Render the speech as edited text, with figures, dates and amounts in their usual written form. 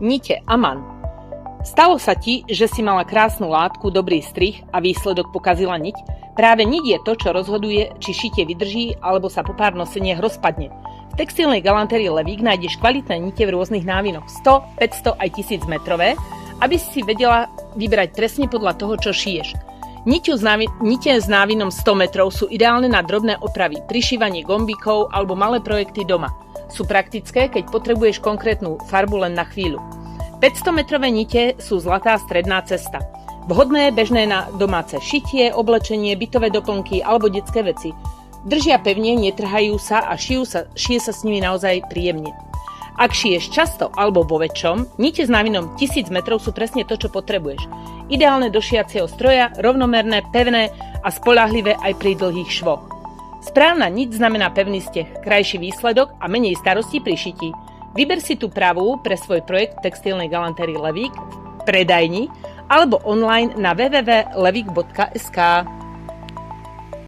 Nite Aman. Stalo sa ti, že si mala krásnu látku, dobrý strih a výsledok pokazila niť? Práve niť je to, čo rozhoduje, či šitie vydrží alebo sa po pár noseniach rozpadne. V textilnej galantérii Levík nájdeš kvalitné nite v rôznych návinoch 100, 500 aj 1000 metrové, aby si vedela vybrať presne podľa toho, čo šiješ. Nite s návinom 100 metrov sú ideálne na drobné opravy, prišívanie gombíkov alebo malé projekty doma. Sú praktické, keď potrebuješ konkrétnu farbu len na chvíľu. 500-metrové nite sú zlatá stredná cesta. Vhodné, bežné na domáce šitie, oblečenie, bytové doplnky alebo detské veci. Držia pevne, netrhajú sa a šije sa s nimi naozaj príjemne. Ak šiješ často alebo vo väčšom, nite s návinom 1000 metrov sú presne to, čo potrebuješ. Ideálne do šijacieho stroja, rovnomerné, pevné a spoľahlivé aj pri dlhých švoch. Správna niť znamená pevný steh, krajší výsledok a menej starostí pri šití. Vyber si tú pravú pre svoj projekt v textilnej galantérii Levík v predajni alebo online na www.levik.sk.